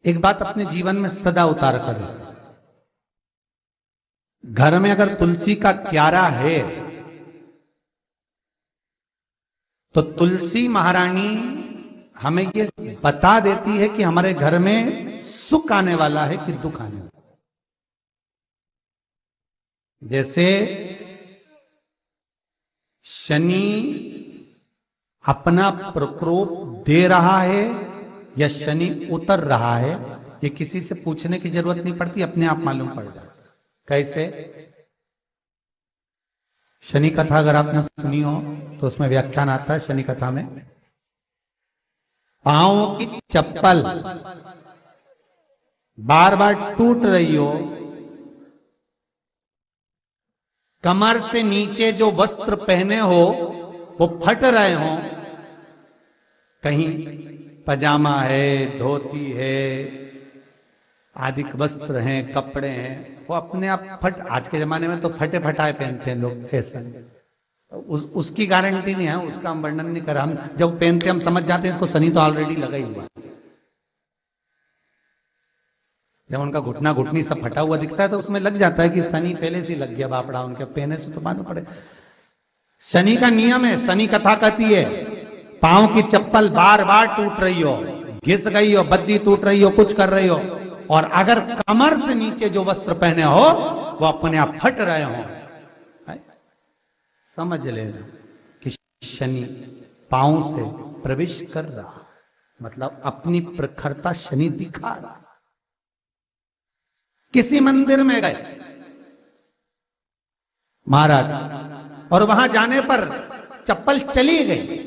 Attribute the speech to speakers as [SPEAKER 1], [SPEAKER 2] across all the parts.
[SPEAKER 1] एक बात अपने जीवन में सदा उतार करें। घर में अगर तुलसी का क्यारा है तो तुलसी महारानी हमें ये बता देती है कि हमारे घर में सुख आने वाला है कि दुख आने वाला है। जैसे शनि अपना प्रकोप दे रहा है या शनि उतर रहा है, ये किसी से पूछने की जरूरत नहीं पड़ती, अपने आप मालूम पड़ जाता है। कैसे? शनि कथा अगर आपने सुनी हो तो उसमें व्याख्यान आता है शनि कथा में, पांव की चप्पल बार बार टूट रही हो, कमर से नीचे जो वस्त्र पहने हो वो फट रहे हो, कहीं पजामा है, धोती है, आदि वस्त्र हैं, कपड़े हैं, वो अपने आप फट, आज के जमाने में तो फटे फटाए पहनते हैं लोग, फैशन। उसकी गारंटी नहीं है, उसका हम वर्णन नहीं कर, हम जब पहनते हम समझ जाते हैं इसको शनि तो ऑलरेडी लगा ही हुआ। जब उनका घुटना घुटनी सब फटा हुआ दिखता है तो उसमें लग जाता है कि शनि पहले से लग गया बापड़ा, उनके पहने से तो मालूम पड़े। शनि का नियम है, शनि कथा कहती है पांव की चप्पल बार बार टूट रही हो, घिस गई हो, बद्दी टूट रही हो, कुछ कर रही हो, और अगर कमर से नीचे जो वस्त्र पहने हो वो अपने आप फट रहे हो, समझ लेना कि शनि पांव से प्रवेश कर रहा, मतलब अपनी प्रखरता शनि दिखा रहा। किसी मंदिर में गए महाराज और वहां जाने पर चप्पल चली गई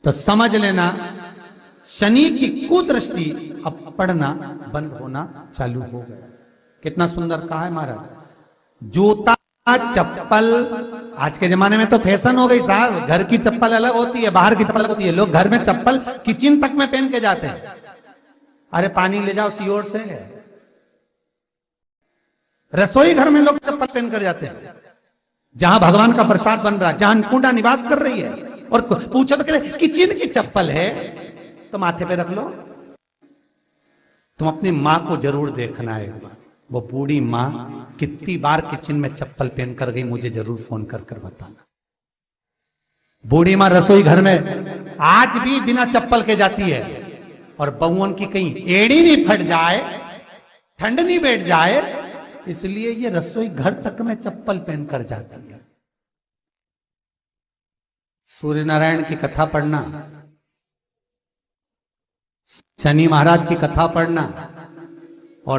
[SPEAKER 1] तो समझ लेना शनि की कुदृष्टि अब पड़ना बंद होना चालू हो गया। कितना सुंदर कहा है महाराज। जूता चप्पल आज के जमाने में तो फैशन हो गई साहब, घर की चप्पल अलग होती है, बाहर की चप्पल अलग होती है। लोग घर में चप्पल किचन तक में पहन के जाते हैं। अरे पानी ले जाओ सियोर से, रसोई घर में लोग चप्पल पहन कर जाते हैं, जहां भगवान का प्रसाद बन रहा है, जहां अन्नपूर्णा निवास कर रही है, और पूछो तो कह किचन की चप्पल है तो माथे पे रख लो। तुम अपनी मां को जरूर देखना है एक बार, वो बूढ़ी मां कितनी बार किचन में चप्पल पहन कर गई, मुझे जरूर फोन कर कर बताना। बूढ़ी मां रसोई घर में आज भी बिना चप्पल के जाती है, और बहुओं की कहीं एड़ी नहीं फट जाए, ठंड नहीं बैठ जाए, इसलिए ये रसोई घर तक में चप्पल पहन कर जाती है। सूर्य नारायण की कथा पढ़ना, शनि महाराज की कथा पढ़ना, और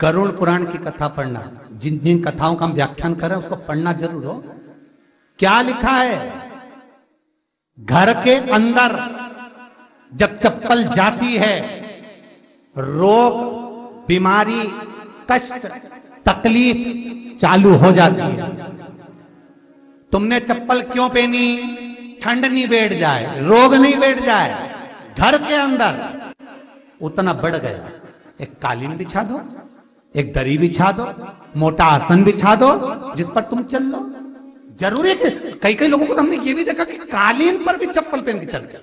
[SPEAKER 1] गरुड़ पुराण की कथा पढ़ना, जिन जिन कथाओं का हम व्याख्यान कर रहे हैं उसको पढ़ना जरूर हो। क्या लिखा है? घर के अंदर जब चप्पल जाती है, रोग, बीमारी, कष्ट, तकलीफ चालू हो जाती है। तुमने चप्पल क्यों पहनी? ठंड नहीं बैठ जाए, रोग नहीं बैठ जाए। घर के अंदर उतना बढ़ गया, एक कालीन बिछा दो, एक दरी बिछा दो, मोटा आसन बिछा दो, जिस पर तुम चल लो। जरूरी है कि कई कई लोगों को तो हमने ये भी देखा कि कालीन पर भी चप्पल पहन के चलते,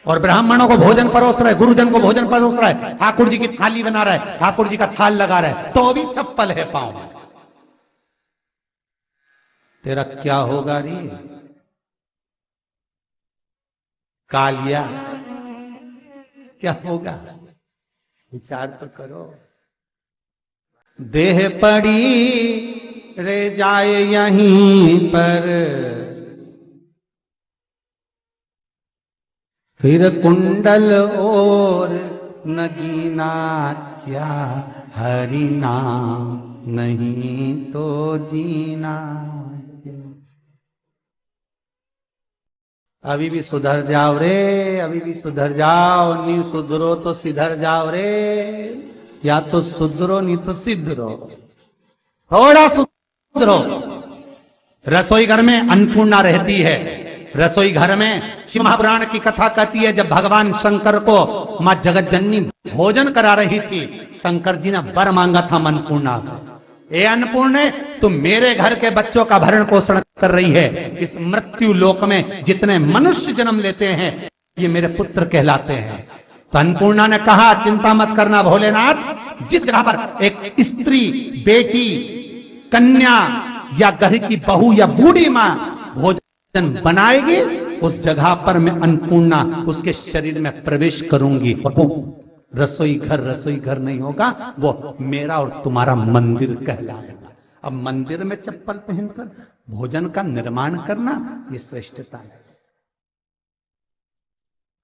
[SPEAKER 1] और ब्राह्मणों को भोजन परोस रहा है, गुरुजन को भोजन परोस रहा है, ठाकुर जी की थाली बना रहा है, ठाकुर जी का थाल लगा रहा है, तो भी चप्पल है पांव में। तेरा क्या होगा रे कालिया, क्या होगा? विचार तो करो। देह पड़ी रे जाए यहीं पर, फिर कुंडल और नगीना, क्या हरि नाम नहीं तो जीना। अभी भी सुधर जाओ रे, अभी भी सुधर जाओ, नहीं सुधरो तो सिधर जाओ रे, या तो सुधरो नहीं तो सिधरो, थोड़ा सुधरो। रसोई घर में अन्नपूर्णा रहती है, रसोई घर में शिव महापुराण की कथा कहती है जब भगवान शंकर को मां जगत जननी भोजन करा रही थी, शंकर जी ने वर मांगा था अन्नपूर्णा से, ए अन्नपूर्णे, तुम मेरे घर के बच्चों का भरण पोषण कर रही है। इस मृत्यु लोक में जितने मनुष्य जन्म लेते हैं ये मेरे पुत्र कहलाते हैं। तो अन्नपूर्णा ने कहा, चिंता मत करना भोलेनाथ, जिस जगह पर एक स्त्री, बेटी, कन्या या घर की बहू या बूढ़ी मां भोजन बनाएगी, उस जगह पर मैं अन्नपूर्णा उसके शरीर में प्रवेश करूंगी। और वो रसोई घर नहीं होगा, वो मेरा और तुम्हारा मंदिर कहलाएगा। अब मंदिर में चप्पल पहनकर भोजन का निर्माण करना, ये श्रेष्ठता है।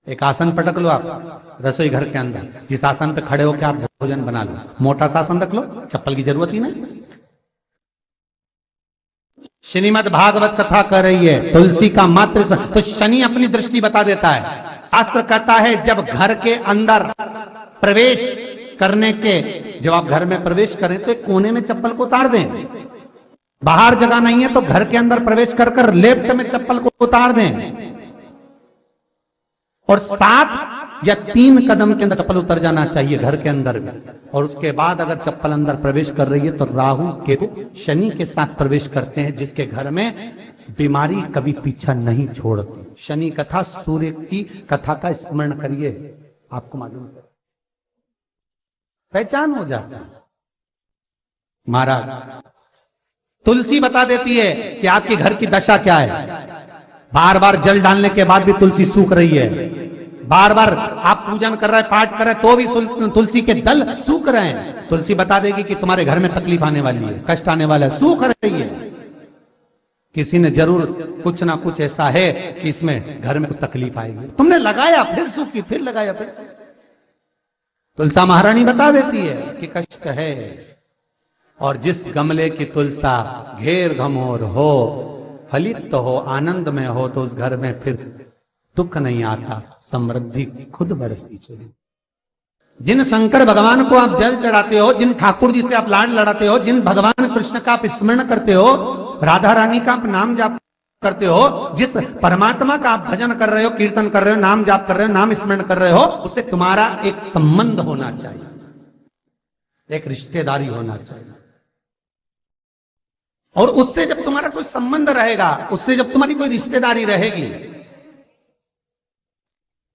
[SPEAKER 1] एक आसन पटक लो आप रसोई घर के अंदर, जिस आसन पे खड़े होकर आप भोजन बना लो। मोटा सा आसन रख लो, चप्पल की जरूरत ही नहीं। श्रीमद् भागवत कथा कर रही है, तुलसी का मात्र स्मरण। तो शनि अपनी दृष्टि बता देता है। शास्त्र कहता है जब घर के अंदर प्रवेश करने के, जब आप घर में प्रवेश करें तो एक कोने में चप्पल को उतार दें। बाहर जगह नहीं है तो घर के अंदर प्रवेश कर कर लेफ्ट में चप्पल को उतार दें, और 7 या 3 कदम के अंदर चप्पल उतर जाना चाहिए घर के अंदर भी। और उसके बाद अगर चप्पल अंदर प्रवेश कर रही है तो राहु केतु शनि के साथ प्रवेश करते हैं, जिसके घर में बीमारी कभी पीछा नहीं छोड़ती। शनि कथा, सूर्य की कथा का स्मरण करिए, आपको मालूम है, पहचान हो जाता है। महाराज तुलसी बता देती है कि आपके घर की दशा क्या है। बार बार जल डालने के बाद भी तुलसी सूख रही है, बार बार आप पूजन कर रहे हैं, पाठ कर रहे हैं, तो भी तुलसी के दल सूख रहे हैं। तुलसी बता देगी कि तुम्हारे घर में तकलीफ आने वाली है, कष्ट आने वाला है, सूख रही है। किसी ने जरूर कुछ ना कुछ ऐसा है कि इसमें घर में कुछ तकलीफ आएगी, तुमने लगाया फिर सूखी, फिर लगाया फिर। तुलसा महारानी बता देती है कि कष्ट है। और जिस गमले की तुलसा घेर घमोर हो, फलित हो, आनंद में हो, तो उस घर में फिर दुख नहीं आता, समृद्धि खुद बढ़ती चली। जिन शंकर भगवान को आप जल चढ़ाते हो, जिन ठाकुर जी से आप लाड लड़ाते हो, जिन भगवान कृष्ण का आप स्मरण करते हो, राधा रानी का आप नाम जाप करते हो, जिस परमात्मा का आप भजन कर रहे हो, कीर्तन कर रहे हो, नाम जाप कर रहे हो, नाम स्मरण कर रहे हो, उससे तुम्हारा एक संबंध होना चाहिए, एक रिश्तेदारी होना चाहिए। और उससे जब तुम्हारा कोई संबंध रहेगा, उससे जब तुम्हारी कोई रिश्तेदारी रहेगी,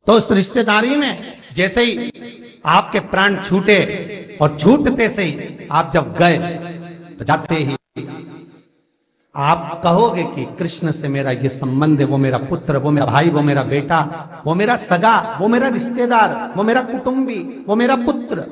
[SPEAKER 1] तो उस रिश्तेदारी में जैसे ही आपके प्राण छूटे, और छूटते से ही आप जब गए, तो जाते ही आप कहोगे कि कृष्ण से मेरा ये संबंध है, वो मेरा पुत्र, वो मेरा भाई, वो मेरा बेटा, वो मेरा सगा, वो मेरा रिश्तेदार, वो मेरा कुटुंबी, वो मेरा पुत्र।